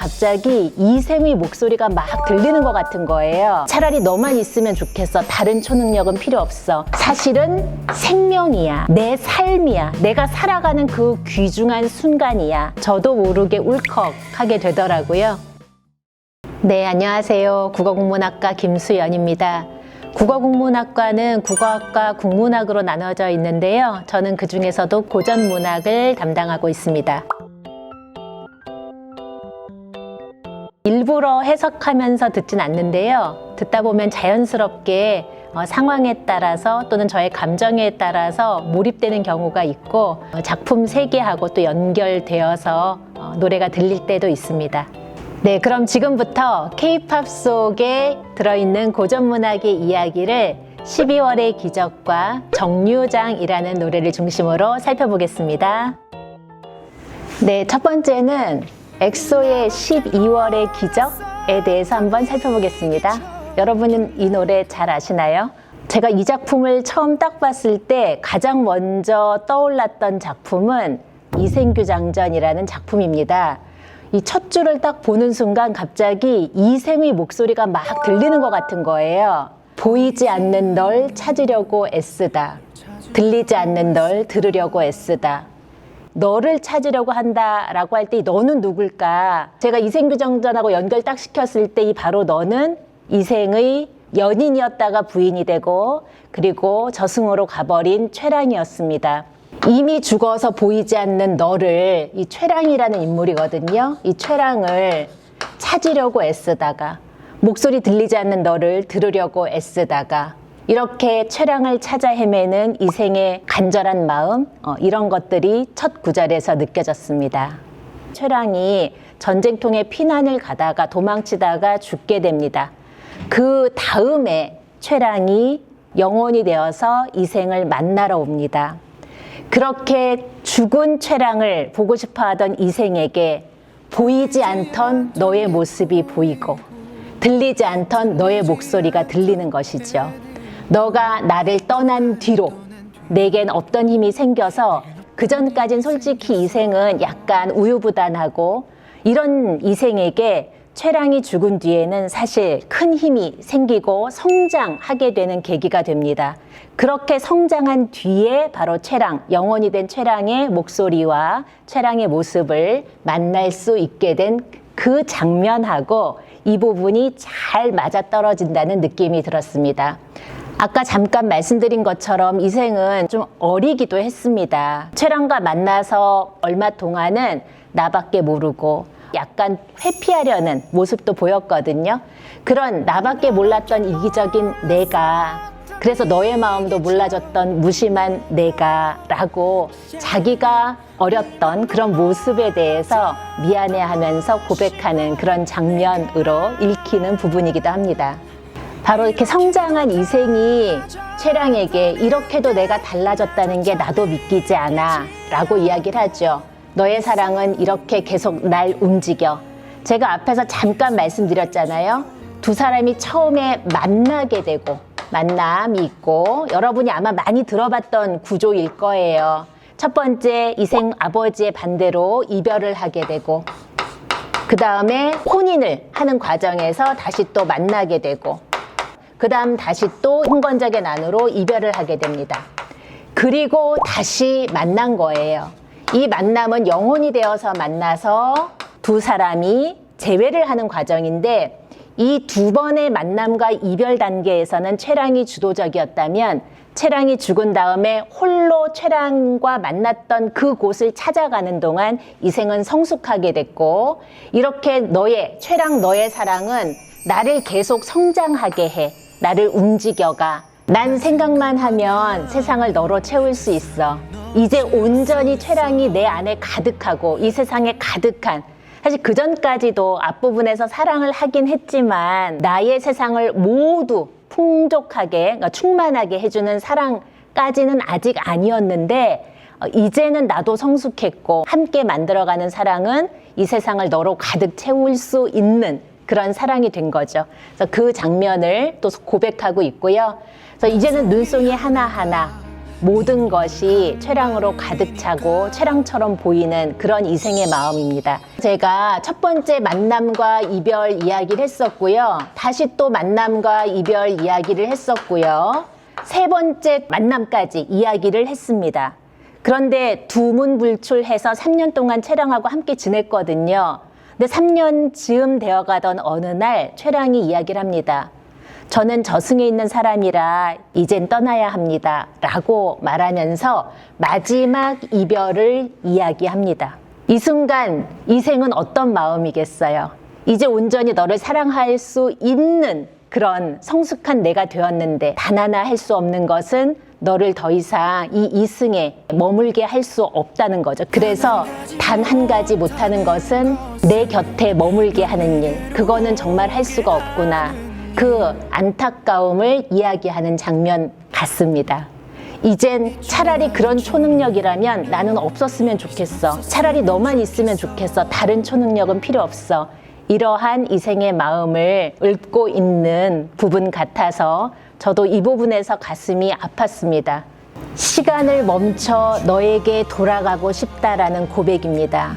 갑자기 이생의 목소리가 막 들리는 것 같은 거예요. 차라리 너만 있으면 좋겠어. 다른 초능력은 필요 없어. 사실은 생명이야. 내 삶이야. 내가 살아가는 그 귀중한 순간이야. 저도 모르게 울컥하게 되더라고요. 네, 안녕하세요. 국어국문학과 김수연입니다. 국어국문학과는 국어학과 국문학으로 나눠져 있는데요. 저는 그 중에서도 고전문학을 담당하고 있습니다. 일부러 해석하면서 듣진 않는데요. 듣다 보면 자연스럽게 상황에 따라서 또는 저의 감정에 따라서 몰입되는 경우가 있고 작품 세계하고 또 연결되어서 노래가 들릴 때도 있습니다. 네, 그럼 지금부터 K-POP 속에 들어있는 고전문학의 이야기를 12월의 기적과 정류장이라는 노래를 중심으로 살펴보겠습니다. 네, 첫 번째는 엑소의 12월의 기적에 대해서 한번 살펴보겠습니다. 여러분은 이 노래 잘 아시나요? 제가 이 작품을 처음 딱 봤을 때 가장 먼저 떠올랐던 작품은 이생규장전이라는 작품입니다. 이 첫 줄을 딱 보는 순간 갑자기 이생의 목소리가 막 들리는 것 같은 거예요. 보이지 않는 널 찾으려고 애쓰다. 들리지 않는 널 들으려고 애쓰다. 너를 찾으려고 한다라고 할 때 너는 누굴까? 제가 이생규장전하고 연결 딱 시켰을 때 이 바로 너는 이생의 연인이었다가 부인이 되고 그리고 저승으로 가버린 최랑이었습니다. 이미 죽어서 보이지 않는 너를 이 최랑이라는 인물이거든요. 이 최랑을 찾으려고 애쓰다가 목소리 들리지 않는 너를 들으려고 애쓰다가 이렇게 최랑을 찾아 헤매는 이생의 간절한 마음 이런 것들이 첫 구절에서 느껴졌습니다. 최랑이 전쟁통에 피난을 가다가 도망치다가 죽게 됩니다. 그 다음에 최랑이 영혼이 되어서 이생을 만나러 옵니다. 그렇게 죽은 최랑을 보고 싶어 하던 이생에게 보이지 않던 너의 모습이 보이고 들리지 않던 너의 목소리가 들리는 것이죠. 너가 나를 떠난 뒤로 내겐 없던 힘이 생겨서 그전까진 솔직히 이생은 약간 우유부단하고 이런 이생에게 최랑이 죽은 뒤에는 사실 큰 힘이 생기고 성장하게 되는 계기가 됩니다. 그렇게 성장한 뒤에 바로 최랑, 영혼이 된 최랑의 목소리와 최랑의 모습을 만날 수 있게 된 그 장면하고 이 부분이 잘 맞아떨어진다는 느낌이 들었습니다. 아까 잠깐 말씀드린 것처럼 이생은 좀 어리기도 했습니다. 최랑과 만나서 얼마 동안은 나밖에 모르고 약간 회피하려는 모습도 보였거든요. 그런 나밖에 몰랐던 이기적인 내가, 그래서 너의 마음도 몰라줬던 무심한 내가 라고 자기가 어렸던 그런 모습에 대해서 미안해하면서 고백하는 그런 장면으로 읽히는 부분이기도 합니다. 바로 이렇게 성장한 이생이 최랑에게 이렇게도 내가 달라졌다는 게 나도 믿기지 않아 라고 이야기를 하죠. 너의 사랑은 이렇게 계속 날 움직여. 제가 앞에서 잠깐 말씀드렸잖아요. 두 사람이 처음에 만나게 되고 만남이 있고 여러분이 아마 많이 들어봤던 구조일 거예요. 첫 번째 이생 아버지의 반대로 이별을 하게 되고 그 다음에 혼인을 하는 과정에서 다시 또 만나게 되고 그 다음 다시 또 흥건적의 난으로 이별을 하게 됩니다. 그리고 다시 만난 거예요. 이 만남은 영혼이 되어서 만나서 두 사람이 재회를 하는 과정인데 이 두 번의 만남과 이별 단계에서는 최랑이 주도적이었다면 최랑이 죽은 다음에 홀로 최랑과 만났던 그곳을 찾아가는 동안 이생은 성숙하게 됐고 이렇게 최랑 너의 사랑은 나를 계속 성장하게 해. 나를 움직여가. 난 생각만 하면 세상을 너로 채울 수 있어. 이제 온전히 최랑이 내 안에 가득하고 이 세상에 가득한 사실 그전까지도 앞부분에서 사랑을 하긴 했지만 나의 세상을 모두 풍족하게 그러니까 충만하게 해주는 사랑까지는 아직 아니었는데 이제는 나도 성숙했고 함께 만들어가는 사랑은 이 세상을 너로 가득 채울 수 있는 그런 사랑이 된 거죠. 그래서 그 장면을 또 고백하고 있고요. 그래서 이제는 눈송이 하나하나 모든 것이 췌랑으로 가득 차고 췌랑처럼 보이는 그런 이생의 마음입니다. 제가 첫 번째 만남과 이별 이야기를 했었고요. 다시 또 만남과 이별 이야기를 했었고요. 세 번째 만남까지 이야기를 했습니다. 그런데 두문불출해서 3년 동안 췌랑하고 함께 지냈거든요. 근데 3년 즈음 되어가던 어느 날 췌랑이 이야기를 합니다. 저는 저승에 있는 사람이라 이젠 떠나야 합니다. 라고 말하면서 마지막 이별을 이야기합니다. 이 순간 이생은 어떤 마음이겠어요? 이제 온전히 너를 사랑할 수 있는 그런 성숙한 내가 되었는데 단 하나 할 수 없는 것은 너를 더 이상 이 이승에 머물게 할 수 없다는 거죠. 그래서 단 한 가지 못하는 것은 내 곁에 머물게 하는 일. 그거는 정말 할 수가 없구나. 그 안타까움을 이야기하는 장면 같습니다. 이젠 차라리 그런 초능력이라면 나는 없었으면 좋겠어. 차라리 너만 있으면 좋겠어. 다른 초능력은 필요 없어. 이러한 이생의 마음을 읊고 있는 부분 같아서 저도 이 부분에서 가슴이 아팠습니다. 시간을 멈춰 너에게 돌아가고 싶다라는 고백입니다.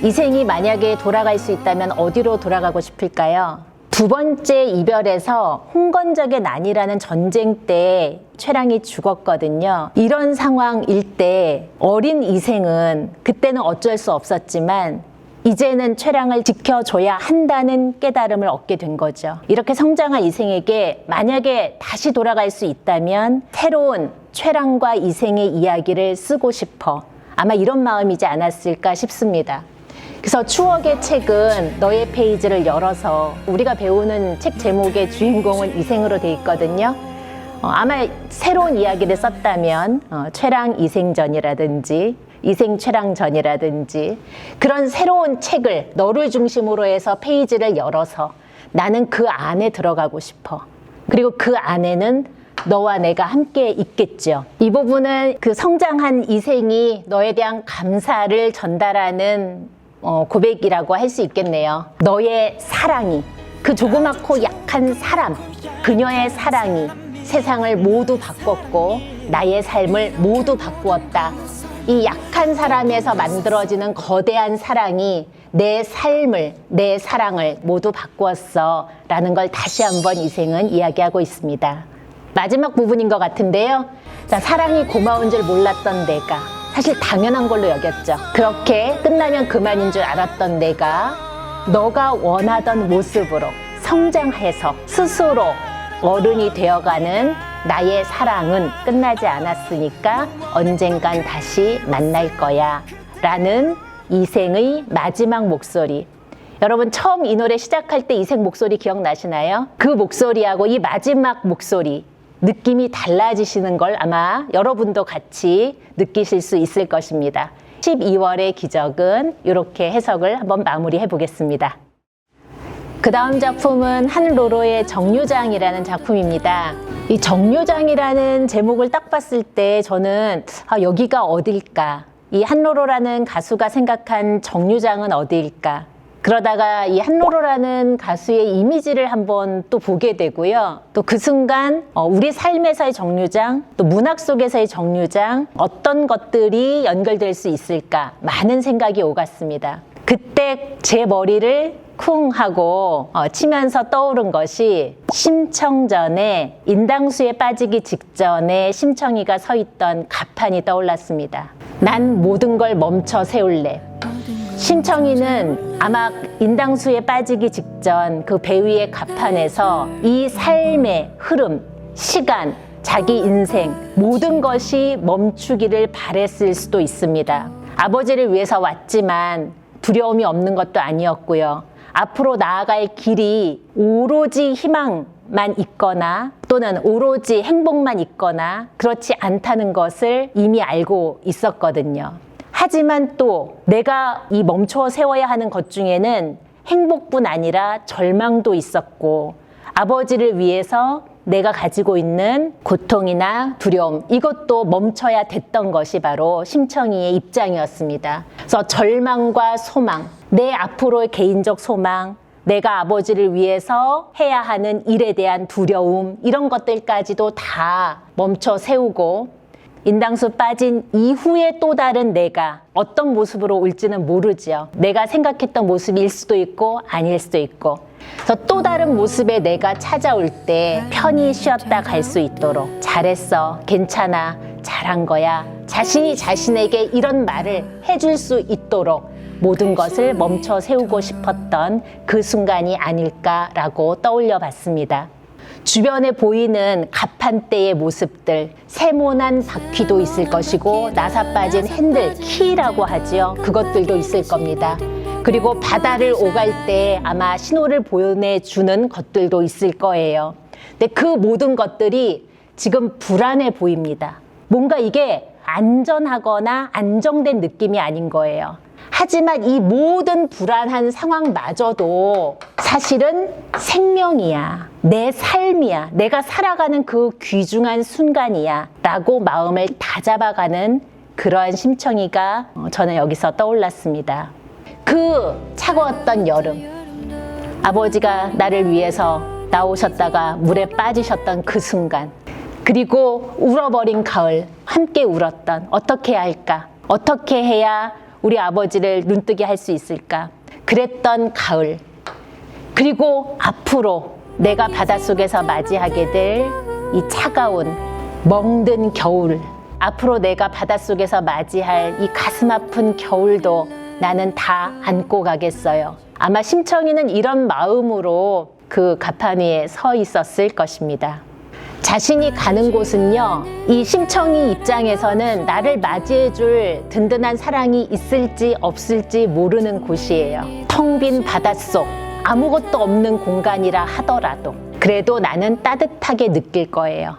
이생이 만약에 돌아갈 수 있다면 어디로 돌아가고 싶을까요? 두 번째 이별에서 홍건적의 난이라는 전쟁 때 췌랑이 죽었거든요. 이런 상황일 때 어린 이생은 그때는 어쩔 수 없었지만 이제는 췌랑을 지켜줘야 한다는 깨달음을 얻게 된 거죠. 이렇게 성장한 이생에게 만약에 다시 돌아갈 수 있다면 새로운 췌랑과 이생의 이야기를 쓰고 싶어. 아마 이런 마음이지 않았을까 싶습니다. 그래서 추억의 책은 너의 페이지를 열어서 우리가 배우는 책 제목의 주인공은 이생으로 돼 있거든요. 아마 새로운 이야기를 썼다면 췌랑 이생전이라든지 이생췌랑전이라든지 그런 새로운 책을 너를 중심으로 해서 페이지를 열어서 나는 그 안에 들어가고 싶어. 그리고 그 안에는 너와 내가 함께 있겠죠. 이 부분은 그 성장한 이생이 너에 대한 감사를 전달하는 고백이라고 할 수 있겠네요. 너의 사랑이, 그 조그맣고 약한 사람, 그녀의 사랑이 세상을 모두 바꿨고 나의 삶을 모두 바꾸었다. 이 약한 사람에서 만들어지는 거대한 사랑이 내 삶을, 내 사랑을 모두 바꾸었어 라는 걸 다시 한번 이생은 이야기하고 있습니다. 마지막 부분인 것 같은데요. 자, 사랑이 고마운 줄 몰랐던 내가, 사실 당연한 걸로 여겼죠. 그렇게 끝나면 그만인 줄 알았던 내가 너가 원하던 모습으로 성장해서 스스로 어른이 되어가는 나의 사랑은 끝나지 않았으니까 언젠간 다시 만날 거야 라는 이생의 마지막 목소리. 여러분 처음 이 노래 시작할 때 이생 목소리 기억나시나요? 그 목소리하고 이 마지막 목소리 느낌이 달라지시는 걸 아마 여러분도 같이 느끼실 수 있을 것입니다. 12월의 기적은 이렇게 해석을 한번 마무리해 보겠습니다. 그 다음 작품은 한로로의 정류장이라는 작품입니다. 이 정류장이라는 제목을 딱 봤을 때 저는 여기가 어딜까? 이 한로로라는 가수가 생각한 정류장은 어디일까? 그러다가 이 한로로라는 가수의 이미지를 한번 또 보게 되고요. 또 그 순간 우리 삶에서의 정류장, 또 문학 속에서의 정류장, 어떤 것들이 연결될 수 있을까? 많은 생각이 오갔습니다. 그때 제 머리를 쿵 하고 치면서 떠오른 것이 심청전에 인당수에 빠지기 직전에 심청이가 서 있던 가판이 떠올랐습니다. 난 모든 걸 멈춰 세울래. 심청이는 아마 인당수에 빠지기 직전 그 배 위의 가판에서 이 삶의 흐름, 시간, 자기 인생 모든 것이 멈추기를 바랬을 수도 있습니다. 아버지를 위해서 왔지만 두려움이 없는 것도 아니었고요. 앞으로 나아갈 길이 오로지 희망만 있거나 또는 오로지 행복만 있거나 그렇지 않다는 것을 이미 알고 있었거든요. 하지만 또 내가 이 멈춰 세워야 하는 것 중에는 행복뿐 아니라 절망도 있었고 아버지를 위해서 내가 가지고 있는 고통이나 두려움 이것도 멈춰야 됐던 것이 바로 심청이의 입장이었습니다. 그래서 절망과 소망, 내 앞으로의 개인적 소망, 내가 아버지를 위해서 해야 하는 일에 대한 두려움 이런 것들까지도 다 멈춰 세우고 인당수 빠진 이후에 또 다른 내가 어떤 모습으로 올지는 모르죠. 내가 생각했던 모습일 수도 있고 아닐 수도 있고. 그래서 또 다른 모습의 내가 찾아올 때 편히 쉬었다 갈 수 있도록 잘했어, 괜찮아, 잘한 거야. 자신이 자신에게 이런 말을 해줄 수 있도록 모든 것을 멈춰 세우고 싶었던 그 순간이 아닐까라고 떠올려 봤습니다. 주변에 보이는 가판대의 모습들, 세모난 바퀴도 있을 것이고 나사 빠진 핸들, 키라고 하지요. 그것들도 있을 겁니다. 그리고 바다를 오갈 때 아마 신호를 보내주는 것들도 있을 거예요. 근데 그 모든 것들이 지금 불안해 보입니다. 뭔가 이게 안전하거나 안정된 느낌이 아닌 거예요. 하지만 이 모든 불안한 상황마저도 사실은 생명이야, 내 삶이야, 내가 살아가는 그 귀중한 순간이야 라고 마음을 다잡아가는 그러한 심청이가 저는 여기서 떠올랐습니다. 그 차가웠던 여름, 아버지가 나를 위해서 나오셨다가 물에 빠지셨던 그 순간, 그리고 울어버린 가을, 함께 울었던 어떻게 해야 할까? 어떻게 해야 우리 아버지를 눈뜨게 할 수 있을까? 그랬던 가을, 그리고 앞으로 내가 바닷속에서 맞이하게 될 이 차가운 멍든 겨울, 앞으로 내가 바닷속에서 맞이할 이 가슴 아픈 겨울도 나는 다 안고 가겠어요. 아마 심청이는 이런 마음으로 그 가판 위에 서 있었을 것입니다. 자신이 가는 곳은요, 이 심청이 입장에서는 나를 맞이해줄 든든한 사랑이 있을지 없을지 모르는 곳이에요. 텅 빈 바닷속, 아무것도 없는 공간이라 하더라도 그래도 나는 따뜻하게 느낄 거예요.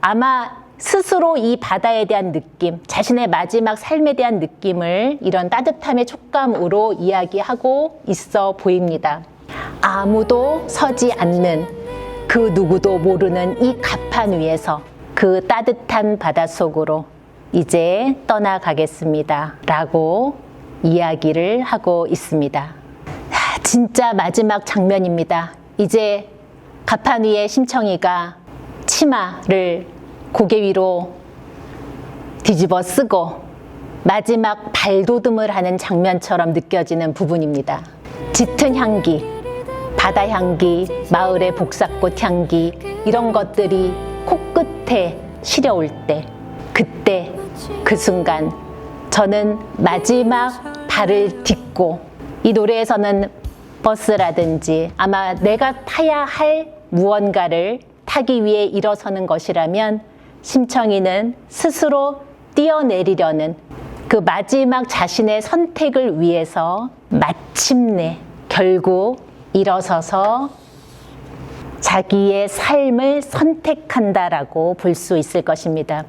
아마 스스로 이 바다에 대한 느낌, 자신의 마지막 삶에 대한 느낌을 이런 따뜻함의 촉감으로 이야기하고 있어 보입니다. 아무도 서지 않는, 그 누구도 모르는 이 가판 위에서 그 따뜻한 바닷속으로 이제 떠나가겠습니다 라고 이야기를 하고 있습니다. 진짜 마지막 장면입니다. 이제 가판 위에 심청이가 치마를 고개 위로 뒤집어 쓰고 마지막 발돋움을 하는 장면처럼 느껴지는 부분입니다. 짙은 향기, 바다 향기, 마을의 복사꽃 향기, 이런 것들이 코끝에 시려올 때, 그때 그 순간 저는 마지막 발을 딛고, 이 노래에서는 버스라든지 아마 내가 타야 할 무언가를 타기 위해 일어서는 것이라면 심청이는 스스로 뛰어내리려는 그 마지막 자신의 선택을 위해서 마침내 결국 일어서서 자기의 삶을 선택한다라고 볼 수 있을 것입니다.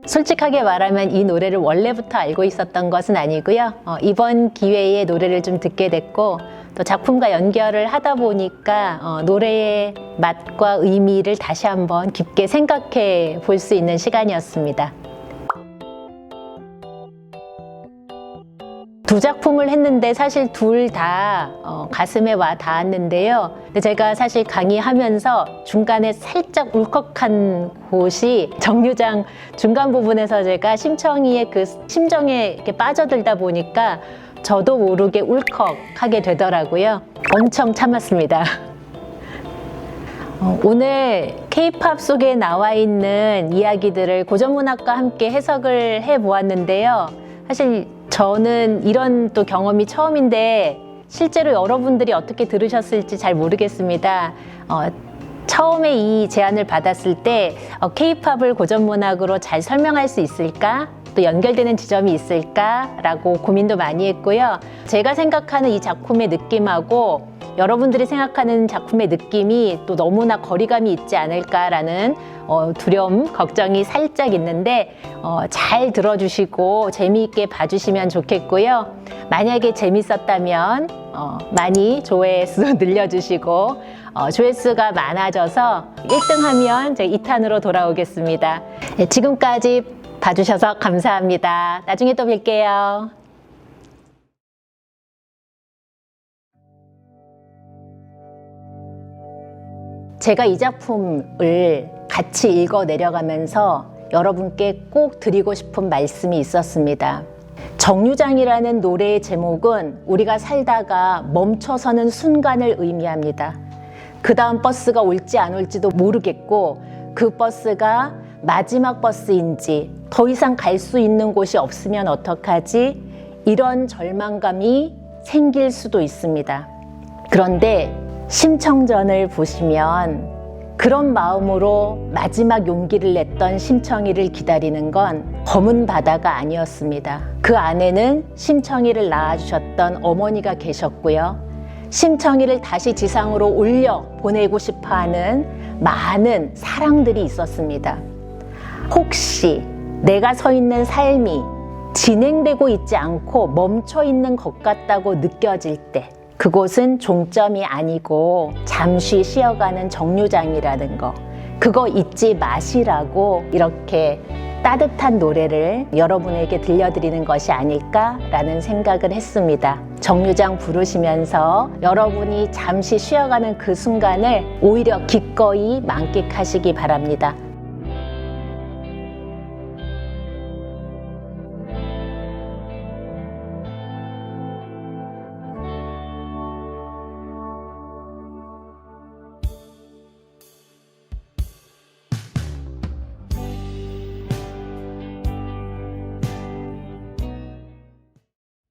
솔직하게 말하면 이 노래를 원래부터 알고 있었던 것은 아니고요. 이번 기회에 노래를 좀 듣게 됐고, 또 작품과 연결을 하다 보니까 노래의 맛과 의미를 다시 한번 깊게 생각해 볼 수 있는 시간이었습니다. 두 작품을 했는데 사실 둘 다 가슴에 와 닿았는데요. 근데 제가 사실 강의하면서 중간에 살짝 울컥한 곳이 정류장 중간 부분에서 제가 심청이의 그 심정에 이렇게 빠져들다 보니까 저도 모르게 울컥하게 되더라고요. 엄청 참았습니다. 오늘 K-팝 속에 나와 있는 이야기들을 고전문학과 함께 해석을 해보았는데요. 사실 저는 이런 또 경험이 처음인데 실제로 여러분들이 어떻게 들으셨을지 잘 모르겠습니다. 처음에 이 제안을 받았을 때 K-팝을 고전문학으로 잘 설명할 수 있을까? 또 연결되는 지점이 있을까라고 고민도 많이 했고요. 제가 생각하는 이 작품의 느낌하고 여러분들이 생각하는 작품의 느낌이 또 너무나 거리감이 있지 않을까라는 두려움, 걱정이 살짝 있는데 잘 들어주시고 재미있게 봐주시면 좋겠고요. 만약에 재밌었다면 많이 조회수 늘려주시고 조회수가 많아져서 1등 하면 제가 2탄으로 돌아오겠습니다. 네, 지금까지 봐주셔서 감사합니다. 나중에 또 뵐게요. 제가 이 작품을 같이 읽어 내려가면서 여러분께 꼭 드리고 싶은 말씀이 있었습니다. 정류장이라는 노래의 제목은 우리가 살다가 멈춰서는 순간을 의미합니다. 그 다음 버스가 올지 안 올지도 모르겠고 그 버스가 마지막 버스인지 더 이상 갈 수 있는 곳이 없으면 어떡하지? 이런 절망감이 생길 수도 있습니다. 그런데 심청전을 보시면 그런 마음으로 마지막 용기를 냈던 심청이를 기다리는 건 검은 바다가 아니었습니다. 그 안에는 심청이를 낳아주셨던 어머니가 계셨고요. 심청이를 다시 지상으로 올려 보내고 싶어하는 많은 사랑들이 있었습니다. 혹시 내가 서 있는 삶이 진행되고 있지 않고 멈춰 있는 것 같다고 느껴질 때 그곳은 종점이 아니고 잠시 쉬어가는 정류장이라는 거, 그거 잊지 마시라고 이렇게 따뜻한 노래를 여러분에게 들려드리는 것이 아닐까라는 생각을 했습니다. 정류장 부르시면서 여러분이 잠시 쉬어가는 그 순간을 오히려 기꺼이 만끽하시기 바랍니다.